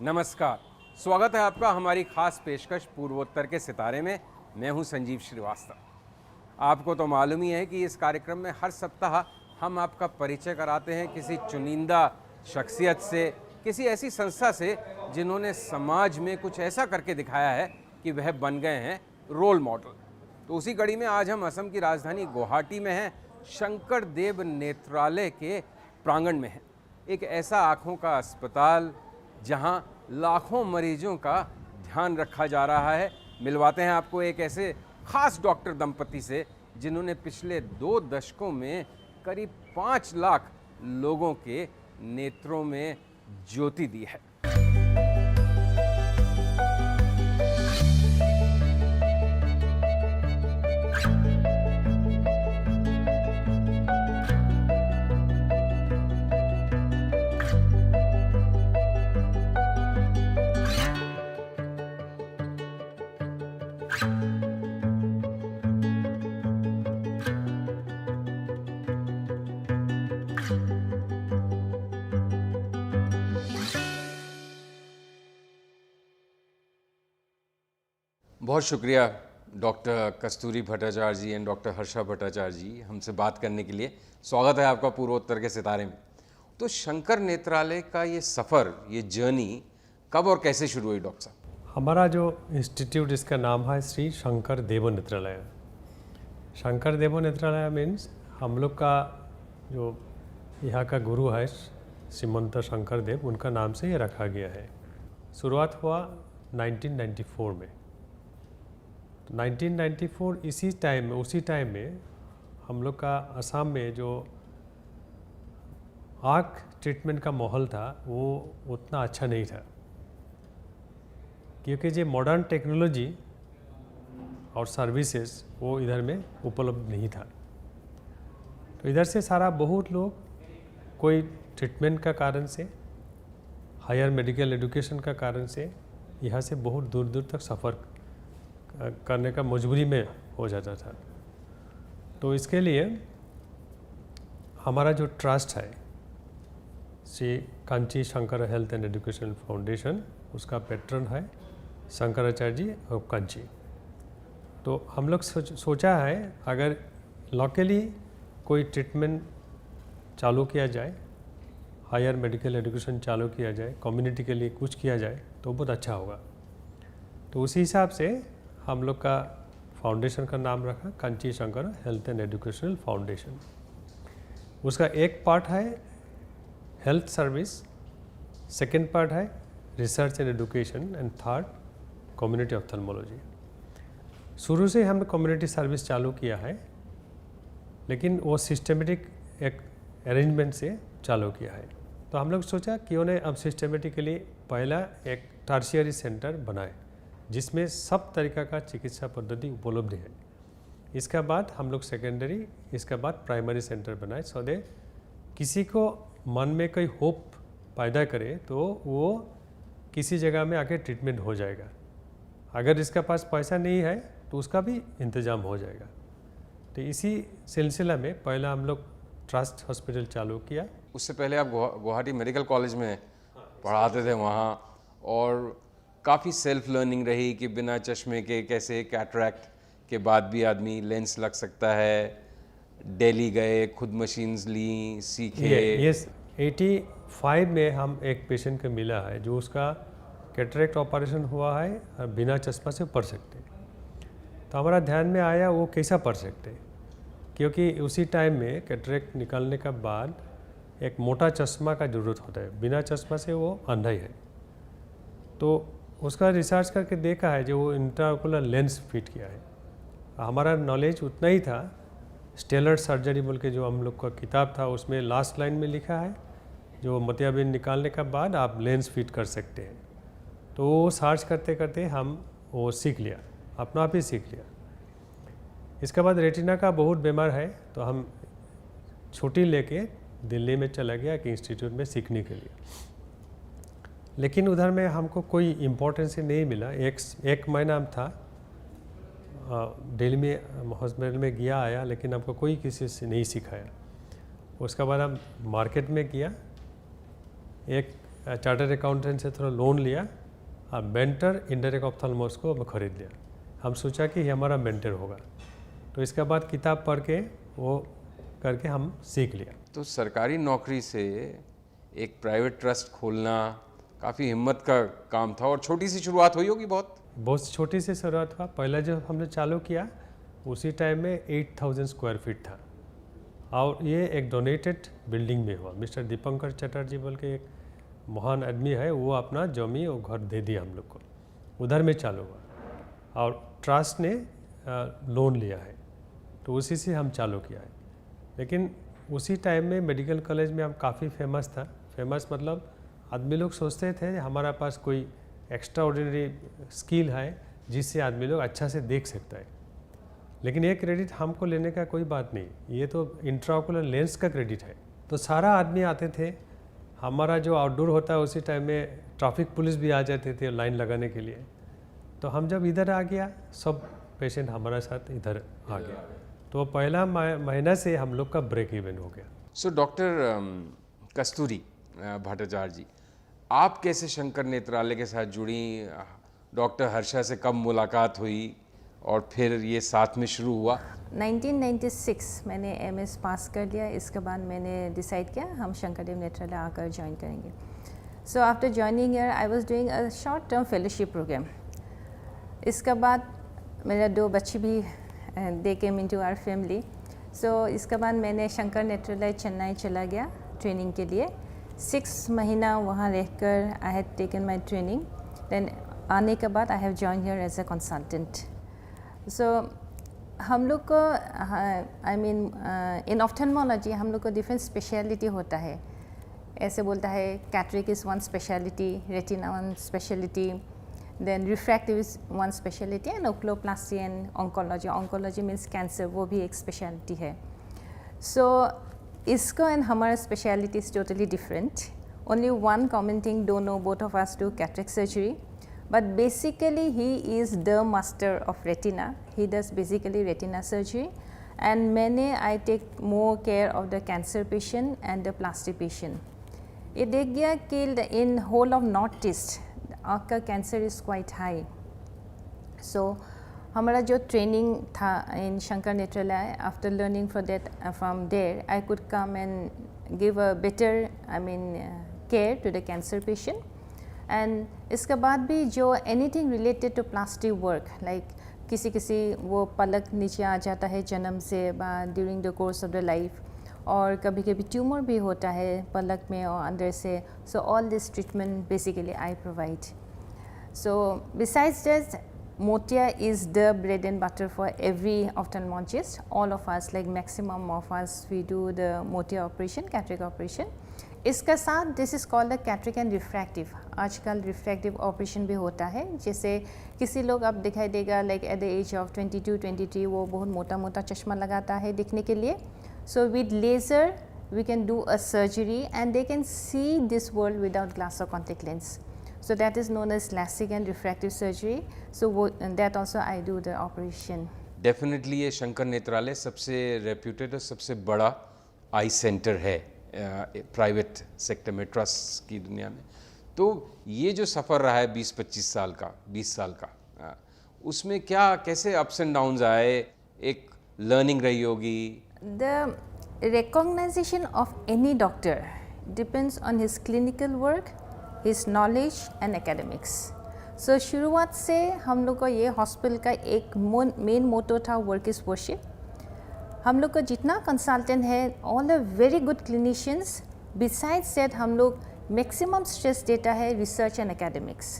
नमस्कार, स्वागत है आपका हमारी खास पेशकश पूर्वोत्तर के सितारे में। मैं हूं संजीव श्रीवास्तव। आपको तो मालूम ही है कि इस कार्यक्रम में हर सप्ताह हम आपका परिचय कराते हैं किसी चुनिंदा शख्सियत से, किसी ऐसी संस्था से जिन्होंने समाज में कुछ ऐसा करके दिखाया है कि वह बन गए हैं रोल मॉडल। तो उसी कड़ी में आज हम असम की राजधानी गुवाहाटी में हैं, शंकर देव नेत्रालय के प्रांगण में हैं। एक ऐसा आँखों का अस्पताल जहां लाखों मरीजों का ध्यान रखा जा रहा है। मिलवाते हैं आपको एक ऐसे खास डॉक्टर दंपति से जिन्होंने पिछले 2 दशकों में करीब 5 लाख लोगों के नेत्रों में ज्योति दी है। बहुत शुक्रिया doctor Kasturi Bhattacharya ji and doctor Harsha Bhattacharya ji हमसे बात करने के लिए। स्वागत है आपका पूर्वोत्तर के सितारे में। तो शंकर नेत्रालय का ये सफ़र, ये जर्नी कब और कैसे शुरू हुई डॉक्टर साहब? हमारा जो इंस्टीट्यूट, इसका नाम है श्री शंकर देव नेत्रालय। शंकर देव नेत्रालय मीन्स हम लोग का जो यहाँ का गुरु है श्रीमंत शंकर देव, उनका नाम से ये रखा गया है। शुरुआत हुआ 1994 में। 1994 उसी टाइम में हम लोग का असम में जो आँख ट्रीटमेंट का माहौल था वो उतना अच्छा नहीं था, क्योंकि जो मॉडर्न टेक्नोलॉजी और सर्विसेज वो इधर में उपलब्ध नहीं था। तो इधर से सारा बहुत लोग कोई ट्रीटमेंट का कारण से, हायर मेडिकल एजुकेशन का कारण से यहाँ से बहुत दूर दूर तक सफ़र करने का मजबूरी में हो जाता था। तो इसके लिए हमारा जो ट्रस्ट है Shri Kanchi Shankar health and educational foundation, उसका पैट्रन है शंकराचार्य जी ऑफ कांची। तो हम लोग सोचा है अगर लोकली कोई ट्रीटमेंट चालू किया जाए, हायर मेडिकल एजुकेशन चालू किया जाए, कम्युनिटी के लिए कुछ किया जाए तो बहुत अच्छा होगा। तो उसी हिसाब से हम लोग का फाउंडेशन का नाम रखा Kanchi Shankar health and educational foundation. उसका एक पार्ट है हेल्थ सर्विस, सेकंड पार्ट है research and education, and third community ophthalmology. शुरू से हमने कम्युनिटी सर्विस चालू किया है, लेकिन वो सिस्टमेटिक एक अरेंजमेंट से चालू किया है। तो हम लोग सोचा क्यों नहीं अब सिस्टमेटिकली पहला एक टर्शियरी सेंटर बनाए जिसमें सब तरीक़ा का चिकित्सा पद्धति उपलब्ध है। इसका बाद हम लोग सेकेंडरी, इसका बाद प्राइमरी सेंटर बनाए, सो दे किसी को मन में कोई होप पैदा करे तो वो किसी जगह में आके ट्रीटमेंट हो जाएगा। अगर इसका पास पैसा नहीं है तो उसका भी इंतज़ाम हो जाएगा। तो इसी सिलसिला में पहला हम लोग ट्रस्ट हॉस्पिटल चालू किया। उससे पहले आप गुवाहाटी मेडिकल कॉलेज में पढ़ाते थे वहाँ, और काफ़ी सेल्फ लर्निंग रही कि बिना चश्मे के कैसे कैटरैक्ट के बाद भी आदमी लेंस लग सकता है। दिल्ली गए, खुद मशीन्स ली, सीखे। यस, 85 में हम एक पेशेंट को मिला है जो उसका कैटरैक्ट ऑपरेशन हुआ है और बिना चश्मा से पढ़ सकते। तो हमारा ध्यान में आया वो कैसा पढ़ सकते, क्योंकि उसी टाइम में कैटरैक्ट निकालने का बाद एक मोटा चश्मा का ज़रूरत होता है, बिना चश्मा से वो अंधा ही है। तो उसका रिसर्च करके देखा है जो वो इंट्राओकुलर लेंस फिट किया है। हमारा नॉलेज उतना ही था। स्टेलर सर्जरी बोल के जो हम लोग का किताब था उसमें लास्ट लाइन में लिखा है जो मोतियाबिंद निकालने का बाद आप लेंस फिट कर सकते हैं। तो वो सर्च करते करते हम वो सीख लिया, अपना आप ही सीख लिया। इसके बाद रेटिना का बहुत बीमार है तो हम छुट्टी लेके दिल्ली में चला गया एक इंस्टीट्यूट में सीखने के लिए, लेकिन उधर में हमको कोई इम्पोर्टेंस नहीं मिला। एक महीना था दिल्ली में हॉस्पिटल में गया आया, लेकिन हमको कोई किसी से नहीं सिखाया। उसके बाद हम मार्केट में गया, एक चार्टर्ड अकाउंटेंट से थोड़ा लोन लिया और मेंटर इंडायरेक्ट ऑप्थेल्मोस को मैं खरीद लिया। हम सोचा कि ये हमारा मेंटर होगा, तो इसके बाद किताब पढ़ के वो करके हम सीख लिया। तो सरकारी नौकरी से एक प्राइवेट ट्रस्ट खोलना काफ़ी हिम्मत का काम था और छोटी सी शुरुआत हुई होगी बहुत छोटी सी शुरुआत हुआ। पहला जब हमने चालू किया उसी टाइम में 8000 स्क्वायर फीट था और ये एक डोनेटेड बिल्डिंग में हुआ। मिस्टर दीपंकर चटर्जी बोल के एक महान आदमी है, वो अपना जमी और घर दे दिया हम लोग को, उधर में चालू हुआ और ट्रस्ट ने लोन लिया है, तो उसी से हम चालू किया है। लेकिन उसी टाइम में मेडिकल कॉलेज में हम काफ़ी फेमस था। फेमस मतलब आदमी लोग सोचते थे हमारा पास कोई एक्स्ट्रा ऑर्डिनरी स्किल है जिससे आदमी लोग अच्छा से देख सकता है, लेकिन ये क्रेडिट हमको लेने का कोई बात नहीं, ये तो इंट्राओकुलर लेंस का क्रेडिट है। तो सारा आदमी आते थे, हमारा जो आउटडोर होता है उसी टाइम में ट्रैफिक पुलिस भी आ जाते थे लाइन लगाने के लिए। तो हम जब इधर आ गया सब पेशेंट हमारे साथ इधर आ गया, तो पहला महीना से हम लोग का ब्रेक इवन हो गया। सो डॉक्टर कस्तूरी भट्टाचार्य जी, आप कैसे शंकर नेत्रालय के साथ जुड़ी? डॉक्टर हर्षा से कब मुलाकात हुई और फिर ये साथ में शुरू हुआ? 1996 मैंने MS पास कर लिया। इसके बाद मैंने डिसाइड किया हम शंकरदेव नेत्रालय आकर ज्वाइन करेंगे। So after joining year I was doing a short term fellowship program. इसके बाद मेरा 2 बच्चे भी they came into our family. So इसके बाद मैंने शंकर नेत्रालय चेन्नई चला गया ट्रेनिंग के लिए। 6 महीना वहाँ रहकर I had taken my training. Then आने के बाद I have join here as a consultant. So हम लोग को आई मीन इन ऑप्थेल्मोलॉजी हम लोग को डिफरेंट स्पेशलिटी होता है। ऐसे बोलता है cataract is one speciality, retina one speciality, then refractive is one speciality and oculoplasty and oncology. Oncology means cancer, वो भी एक स्पेशलिटी है। सो इसको एंड हमारा speciality is totally different. Only one common thing, don't know both of us do cataract surgery, but basically he is the master of retina. He does basically retina surgery, and I take more care of the cancer patient and the plastic patient. ये देख गया कि in whole of north east आँख का cancer is quite high. So हमारा जो training था in Shankar Netralaya, after learning from there I could come and give a better care to the cancer patient. And इसके बाद भी जो anything related to plastic work, like किसी वो पलक नीचे आ जाता है जन्म से during the course of the life, और कभी कभी ट्यूमर भी होता है पलक में और अंदर से। So all this treatment basically I provide. So besides that motiya is the bread and butter for every ophthalmologist. All of us, like maximum of us, we do the motiya operation, cataract operation. इसका साथ this is called the cataract and refractive. आजकल refractive operation भी होता है, जैसे किसी लोग अब दिखाई देगा like at the age of 22-23 वो बहुत मोटा मोटा चश्मा लगाता है दिखने के लिए। So with laser we can do a surgery and they can see this world without glass और contact lens. So that is known as LASIK and refractive surgery. So वो that also I do the operation. Definitely ये शंकर नेत्रालय सबसे reputed और सबसे बड़ा eye centre है private sector में, trust की दुनिया में। तो ये जो सफ़र रहा है 20 साल का, उसमें क्या कैसे अप्स एंड डाउन्स आए, एक लर्निंग रही होगी? The recognisation of any doctor depends on his clinical work, his knowledge and academics. So शुरुआत से हम लोग को ये हॉस्पिटल का एक मेन मोटो था, वर्क इज़ वर्शिप। हम लोग को जितना कंसल्टेंट है all a very good clinicians. Besides that हम लोग मैक्सिमम स्ट्रेस देता है research and academics.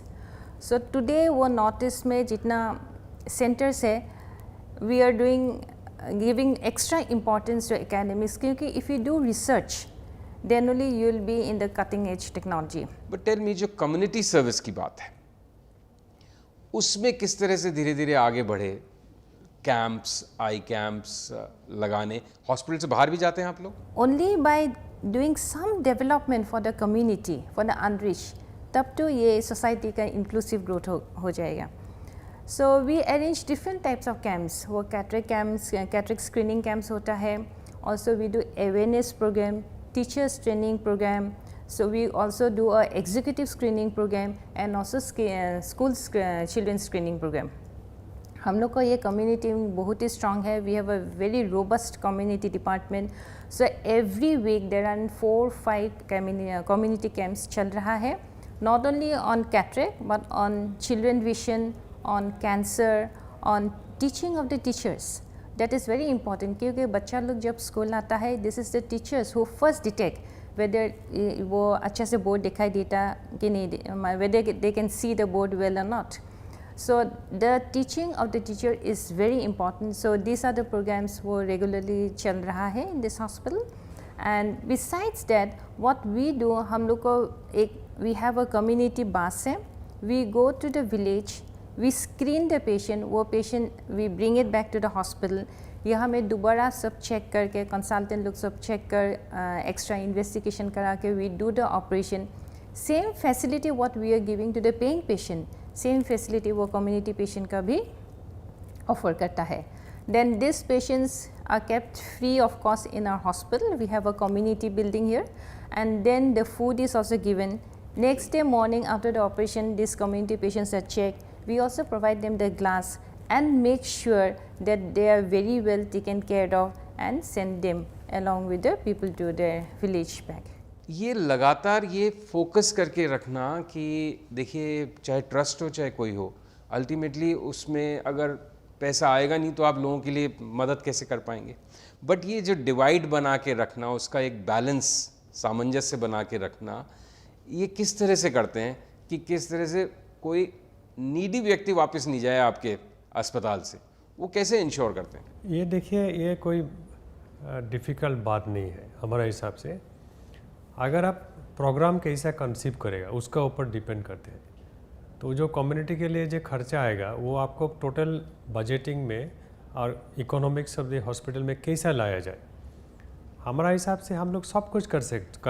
So today वो नॉर्थ ईस्ट में जितना सेंटर्स है, we are giving extra importance to academics, क्योंकि if you do research then only you will be in the cutting edge technology. But tell me, जो community service की बात है उसमें किस तरह से धीरे धीरे आगे बढ़े? कैंप्स, आई कैंप्स लगाने, हॉस्पिटल से बाहर भी जाते हैं आप लोग? Only by doing some development for the community, for the unrich, तब तो ये सोसाइटी का इंक्लूसिव ग्रोथ हो जाएगा। So we arrange different types of camps. वो cataract camps, cataract screening camps होता है। Also we do awareness program, teachers training program, So we also do a executive screening program and also school children screening program. हम लोग का ये community बहुत ही strong है. We have a very robust community department. So every week there are 4-5 community camps चल रहा है, not only on cataract but on children vision, on cancer, on teaching of the teachers. That is very important, क्योंकि बच्चा लोग जब school आता है, this is the teachers who first detect whether वो अच्छा से बोर्ड दिखाई देता कि नहीं, whether they can see the board well और not. So the teaching of the teacher is very important. So these are the programs वो regularly चल रहा है in this hospital. And besides that, what we do, हम लोग को एक we have a community bus है. We go to the village, we screen the patient. वो patient we bring it back to the hospital. यहाँ में दोबारा सब चेक करके कंसल्टेंट लोग सब चेक कर एक्स्ट्रा इन्वेस्टिगेशन करा के we do the operation. Same facility what we are giving to the paying patient, same facility वो कम्युनिटी पेशेंट का भी ऑफर करता है. Then this patients are kept free of cost in our hospital. We have a community building here and then the food is also given. Next day morning after the operation this community patients are check. We also provide them the glass and make sure that they are very well taken care of and send them along with the people to their village back. ये लगातार ये focus करके रखना कि देखिए चाहे trust हो चाहे कोई हो, अल्टीमेटली उसमें अगर पैसा आएगा नहीं तो आप लोगों के लिए मदद कैसे कर पाएंगे. बट ये जो डिवाइड बना के रखना, उसका एक बैलेंस सामंजस्य बना के रखना, ये किस तरह से करते हैं कि किस तरह से कोई नीडी व्यक्ति वापस नहीं जाए आपके अस्पताल से, वो कैसे इंश्योर करते हैं? ये देखिए, ये कोई डिफ़िकल्ट बात नहीं है हमारे हिसाब से. अगर आप प्रोग्राम कैसा कंसीव करेगा उसका ऊपर डिपेंड करते हैं. तो जो कम्युनिटी के लिए जो खर्चा आएगा वो आपको टोटल बजटिंग में और इकोनॉमिक्स ऑफ द हॉस्पिटल में कैसा लाया जाए, हमारा हिसाब से हम लोग सब कुछ कर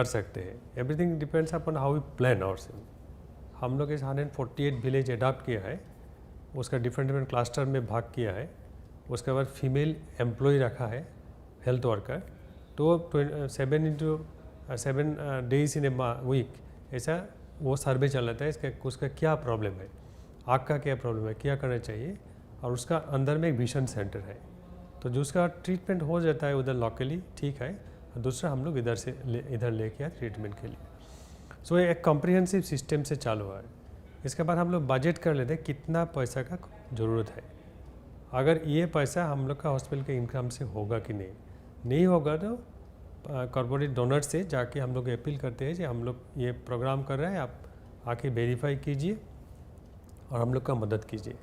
सकते हैं. Everything depends upon how we plan ourselves. हम लोग इस 148 विलेज अडॉप्ट किया है, उसका डिफरेंट क्लस्टर में भाग किया है. उसके बाद फीमेल एम्प्लॉय रखा है, हेल्थ वर्कर. तो 7 days इन ए वीक ऐसा वो सर्वे चलाता है इसका, उसका क्या प्रॉब्लम है, आँख का क्या प्रॉब्लम है, क्या करना चाहिए. और उसका अंदर में एक विजन सेंटर है, तो जो उसका ट्रीटमेंट हो जाता है उधर लोकली, ठीक है. और दूसरा हम लोग इधर लेके आए ट्रीटमेंट के लिए. सो एक कॉम्प्रिहेंसिव सिस्टम से चालू हुआ है. इसके बाद हम लोग बजट कर लेते हैं कितना पैसा का ज़रूरत है. अगर ये पैसा हम लोग का हॉस्पिटल के इनकम से होगा कि नहीं होगा तो कॉर्पोरेट डोनर से जाके हम लोग अपील करते हैं कि हम लोग ये प्रोग्राम कर रहे हैं, आप आके वेरीफाई कीजिए और हम लोग का मदद कीजिए.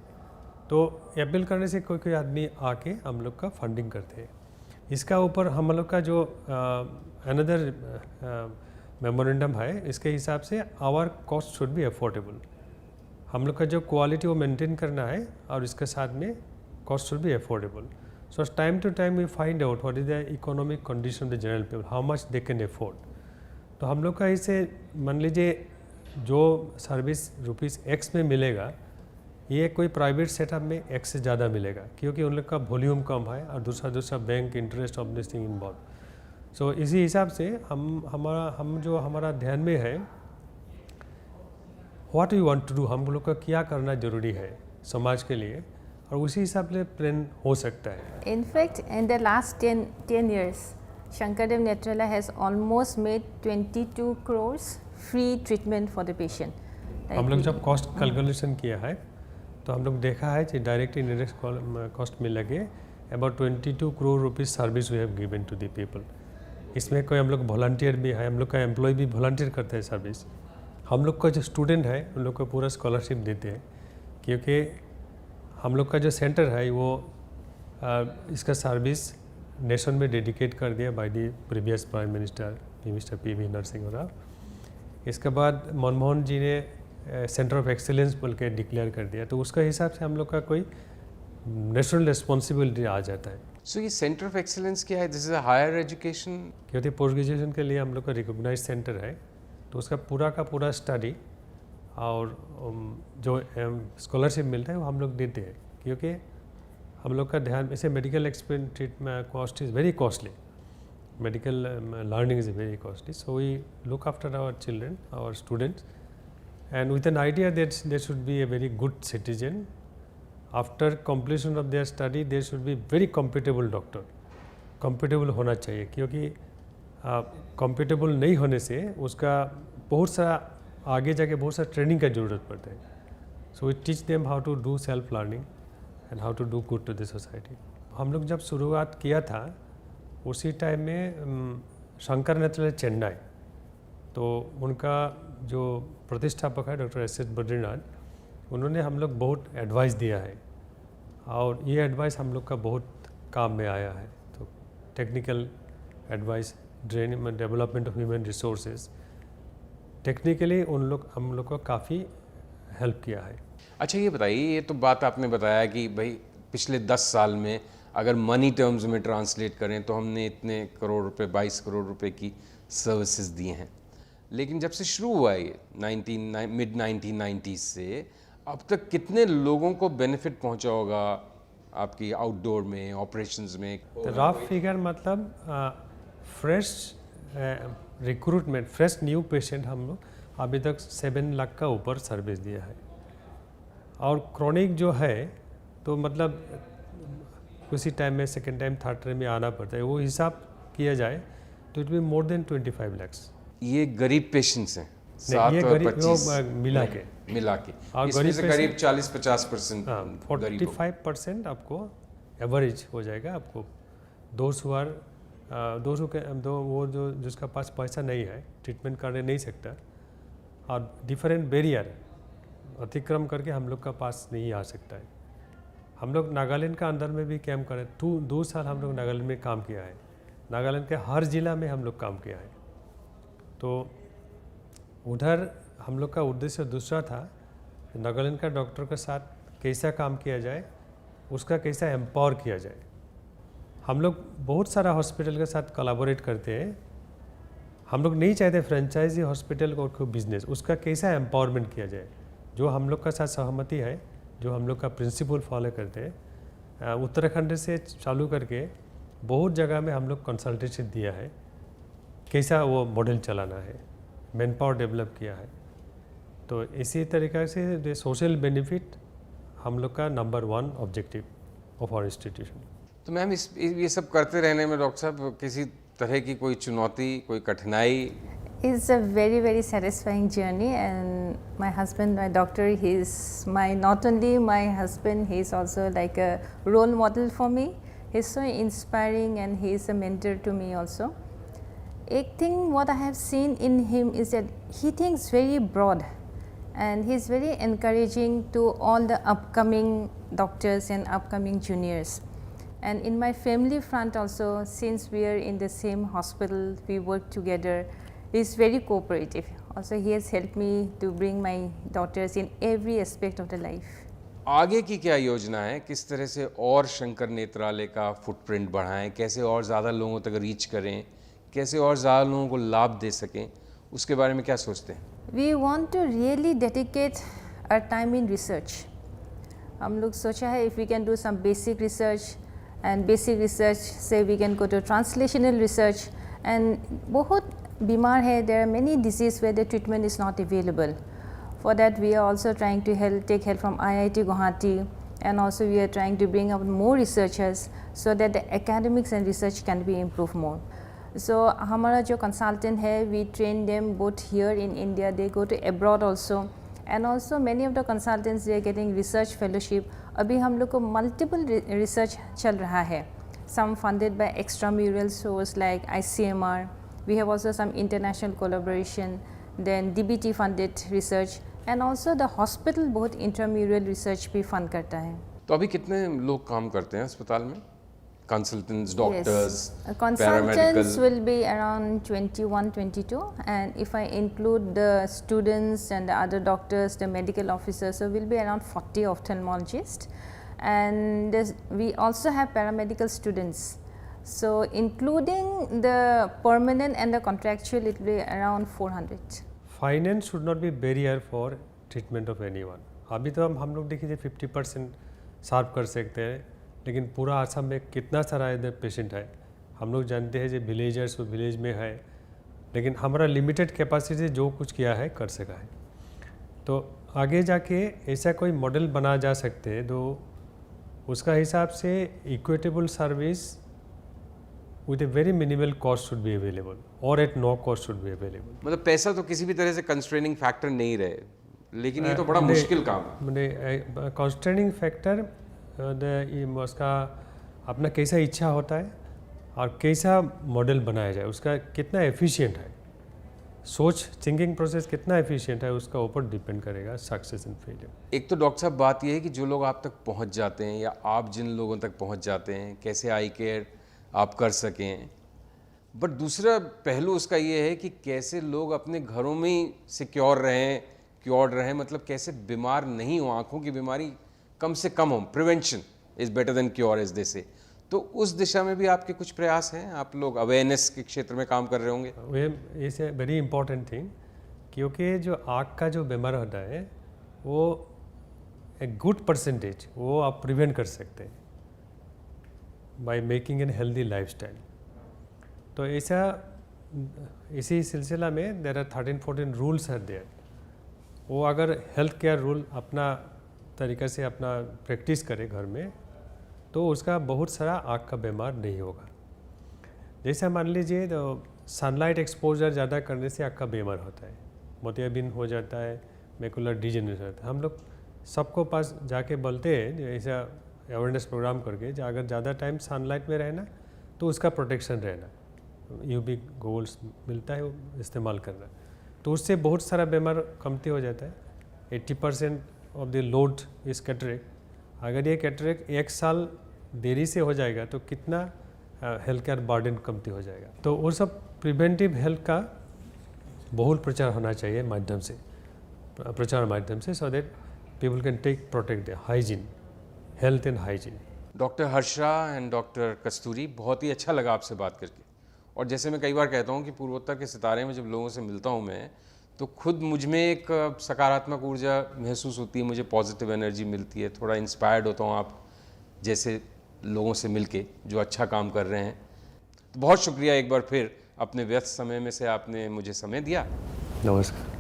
तो अपील करने से कोई आदमी आके हम लोग का फंडिंग करते हैं. इसका ऊपर हम लोग का जो अनदर मेमोरेंडम है, इसके हिसाब से our cost should be affordable. हम लोग का जो क्वालिटी वो मेंटेन करना है और इसके साथ में cost should be affordable. So time to time we find out what is the economic condition of the general people, how much they can afford. तो हम लोग का इसे मान लीजिए जो सर्विस ₹X में मिलेगा, ये कोई प्राइवेट सेटअप में X से ज़्यादा मिलेगा, क्योंकि उन लोग का वॉल्यूम कम है और दूसरा bank interest of this thing involve. So इसी हिसाब से हमारा ध्यान में है what we want to do, हम लोग का क्या करना ज़रूरी है समाज के लिए, और उसी हिसाब से प्लान हो सकता है. In fact in the last 10 years, Sankardev Nethralaya has almost made 22 crores free treatment for the patient. हम लोग जब कॉस्ट कैलकुलेशन किया है तो हम लोग देखा है कि डायरेक्ट इनडायरेक्ट कॉस्ट में लगे about 22 crore rupees service we have given to the people. इसमें कोई हम लोग वॉलंटियर भी है, हम लोग का एम्प्लॉय भी वॉलंटियर करते हैं सर्विस. हम लोग का जो स्टूडेंट है उन लोग को पूरा स्कॉलरशिप देते हैं, क्योंकि हम लोग का जो सेंटर है वो इसका सर्विस नेशन में डेडिकेट कर दिया by the previous prime minister mister PV Narasimha Rao. इसके बाद मनमोहन जी ने सेंटर ऑफ एक्सीलेंस बोल के डिक्लेयर कर दिया, तो उसका हिसाब से हम लोग का कोई नेशनल रिस्पॉन्सिबिलिटी आ जाता है. सो ये सेंटर ऑफ एक्सीलेंस क्या है? This is a higher education, क्योंकि पोस्ट ग्रेजुएशन के लिए हम लोग का रिकॉग्नाइज सेंटर है, तो उसका पूरा का पूरा स्टडी और जो स्कॉलरशिप मिलता है वो हम लोग देते हैं, क्योंकि हम लोग का ध्यान ऐसे medical expense treatment cost is very costly. medical learning is very costly. So we look after our children, our students, and with an idea that they should be a very good citizen. After completion of their study, they should be very compatible doctor. Compatible होना चाहिए, क्योंकि compatible नहीं होने से उसका बहुत सारा आगे जाके बहुत सारा ट्रेनिंग का ज़रूरत पड़ता है. So we teach them how to do self learning and how to do good to the society. हम लोग जब शुरुआत किया था उसी टाइम में शंकर नेत्रालय चेन्नई, तो उनका जो प्रतिष्ठापक है डॉक्टर एस बद्रीनाथ, उन्होंने हम लोग बहुत एडवाइस दिया है और ये एडवाइस हम लोग का बहुत काम में आया है. तो technical advice, development of human resources, technically हम लोग को काफ़ी हेल्प किया है. अच्छा ये बताइए, ये तो बात आपने बताया कि भाई पिछले 10 साल में अगर मनी टर्म्स में ट्रांसलेट करें तो हमने इतने करोड़ रुपए, 22 करोड़ रुपए की सर्विसेज दिए हैं. लेकिन जब से शुरू हुआ है ये मिड 1990s से अब तक कितने लोगों को बेनिफिट पहुंचा होगा आपकी आउटडोर में, ऑपरेशंस में? रफ फिगर मतलब fresh recruitment, fresh new patient हम लोग अभी तक 7 लाख का ऊपर सर्विस दिया है. और क्रॉनिक जो है तो मतलब किसी टाइम में सेकेंड टाइम थर्ड टाइम में आना पड़ता है, वो हिसाब किया जाए तो it be more than 25 lakhs. ये गरीब पेशेंट्स हैं? ये गरीब मिला के इसमें से करीब 40-50% 45% आपको एवरेज हो जाएगा. आपको वो जो जिसका पास पैसा नहीं है, ट्रीटमेंट करने नहीं सकता और डिफरेंट बैरियर अतिक्रम करके हम लोग का पास नहीं आ सकता है. हम लोग नागालैंड का अंदर में भी कैंप करें, 2 साल हम लोग नागालैंड में काम किया है. नागालैंड के हर ज़िला में हम लोग काम किया है. तो उधर हम लोग का उद्देश्य दूसरा था, नागालैंड का डॉक्टर के साथ कैसा काम किया जाए, उसका कैसा एम्पावर किया जाए. हम लोग बहुत सारा हॉस्पिटल के साथ कोलैबोरेट करते हैं. हम लोग नहीं चाहते फ्रेंचाइजी हॉस्पिटल को बिजनेस, उसका कैसा एम्पावरमेंट किया जाए, जो हम लोग का साथ सहमति है, जो हम लोग का प्रिंसिपल फॉलो करते हैं. उत्तराखंड से चालू करके बहुत जगह में हम लोग कंसल्टेशन दिया है, कैसा वो मॉडल चलाना है, मैन पावर डेवलप किया है. तो इसी तरीक़े से सोशल बेनिफिट हम लोग का number 1 objective of our institution. तो मैम ये सब करते रहने में डॉक्टर साहब किसी तरह की कोई चुनौती, कोई कठिनाई? It's a very, very satisfying journey, and my husband, my doctor, he's not only my husband, he's also like a role model for me. He's so inspiring and he's a mentor to me also. One thing what I have seen in him is that he thinks very broad and he's very encouraging to all the upcoming doctors and upcoming juniors. And in my family front also, since we are in the same hospital, we work together. He's very cooperative. Also, he has helped me to bring my daughters in every aspect of the life. आगे की क्या योजना है? किस तरह से और शंकर नेत्रालय का फुटप्रिंट बढ़ाएं, कैसे और ज़्यादा लोगों तक रीच करें, कैसे और ज़्यादा लोगों को लाभ दे सकें, उसके बारे में क्या सोचते हैं? We want to really dedicate our time in research. हम लोग सोचा है if we can do some basic research, and basic research say we can go to translational research, and बहुत बीमार है, there are many diseases where the treatment is not available. For that we are also trying to take help from IIT Guwahati, and also we are trying to bring out more researchers so that the academics and research can be improved more. So हमारा जो consultant है, we train them both here in India, they go to abroad also, and also many of the consultants they are getting research fellowship. अभी हम लोग को multiple research चल रहा है, some funded by extramural source like ICMR. We have also some international collaboration, then DBT funded research, and also the hospital बहुत intramural research भी fund करता है. तो अभी कितने लोग काम करते हैं अस्पताल में? Consultants, doctors, yes. Consultants will be around 21-22, and if I include the students and the other doctors, the medical officers, so will be around 40 ophthalmologists, and we also have paramedical students. So including the permanent and the contractual, it will be around 400. Finance should not be barrier for treatment of anyone. अभी तो हम लोग देखिए 50% सर्व कर सकते हैं, लेकिन पूरा आसाम में कितना सारा इधर पेशेंट है हम लोग जानते हैं जो विलेजर्स वो विलेज में है, लेकिन हमारा लिमिटेड कैपेसिटी जो कुछ किया है कर सका है। तो आगे जाके ऐसा कोई मॉडल बना जा सकते हैं तो उसका हिसाब से equitable service with a very minimal cost should be available और at no cost should be available. मतलब पैसा तो किसी भी तरह से कंस्ट्रेनिंग फैक्टर नहीं रहे, लेकिन ये तो बड़ा मुश्किल काम है। मैंने कंस्ट्रेनिंग फैक्टर उसका अपना कैसा इच्छा होता है और कैसा मॉडल बनाया जाए, उसका कितना एफिशिएंट है, सोच थिंकिंग प्रोसेस कितना एफिशिएंट है, उसका ऊपर डिपेंड करेगा सक्सेस एंड फेलियर। एक तो डॉक्टर साहब बात यह है कि जो लोग आप तक पहुंच जाते हैं या आप जिन लोगों तक पहुंच जाते हैं कैसे आई केयर आप कर सकें, बट दूसरा पहलू उसका ये है कि कैसे लोग अपने घरों में ही सिक्योर रहें, क्योर्ड रहें, मतलब कैसे बीमार नहीं हो, आँखों की बीमारी कम से कम हो। Prevention is better than cure as they say. तो उस दिशा में भी आपके कुछ प्रयास हैं, आप लोग अवेयरनेस के क्षेत्र में काम कर रहे होंगे। वे is a very important thing, क्योंकि जो आँख का जो बीमार होता है वो एक गुड परसेंटेज वो आप प्रिवेंट कर सकते हैं by making an healthy lifestyle. तो ऐसा इसी सिलसिला में there are 13-14 rules are there. वो अगर हेल्थ केयर रूल अपना तरीक़े से अपना प्रैक्टिस करे घर में तो उसका बहुत सारा आँख का बीमार नहीं होगा। जैसे मान लीजिए तो सनलाइट एक्सपोजर ज़्यादा करने से आँख का बीमार होता है, मोतियाबिंद हो जाता है, मैकुलर डिजेनरेशन होता है। हम लोग सबको पास जाके बोलते हैं ऐसा अवेयरनेस प्रोग्राम करके, जो अगर ज़्यादा टाइम सनलाइट में रहना तो उसका प्रोटेक्शन रहना, यूवी गोगल्स मिलता है वो इस्तेमाल करना, तो उससे बहुत सारा बीमार कमती हो जाता है। 80% ऑफ द लोड इस कैटरेक्ट। अगर ये कैटरेक्ट 1 साल देरी से हो जाएगा तो कितना हेल्थ केयर बर्डन कमती हो जाएगा। तो वो सब प्रिवेंटिव हेल्थ का बहुत प्रचार होना चाहिए माध्यम से, प्रचार माध्यम से, so that people can take protect the hygiene, health and hygiene. Doctor Harsha and doctor Kasturi, बहुत ही अच्छा लगा आपसे बात करके। और जैसे मैं कई बार कहता हूँ कि पूर्वोत्तर के सितारे में जब लोगों से मिलता हूँ मैं, तो खुद मुझ में एक सकारात्मक ऊर्जा महसूस होती है, मुझे पॉजिटिव एनर्जी मिलती है, थोड़ा इंस्पायर्ड होता हूँ आप जैसे लोगों से मिलके जो अच्छा काम कर रहे हैं। तो बहुत शुक्रिया एक बार फिर, अपने व्यस्त समय में से आपने मुझे समय दिया। नमस्कार।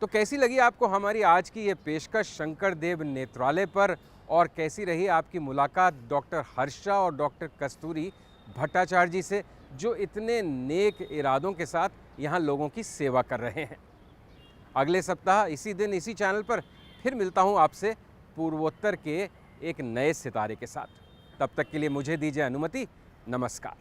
तो कैसी लगी आपको हमारी आज की ये पेशकश शंकर देव नेत्रालय पर, और कैसी रही आपकी मुलाकात डॉक्टर हर्षा और डॉक्टर कस्तूरी भट्टाचार्य जी से, जो इतने नेक इरादों के साथ यहाँ लोगों की सेवा कर रहे हैं। अगले सप्ताह इसी दिन इसी चैनल पर फिर मिलता हूँ आपसे पूर्वोत्तर के एक नए सितारे के साथ। तब तक के लिए मुझे दीजिए अनुमति। नमस्कार।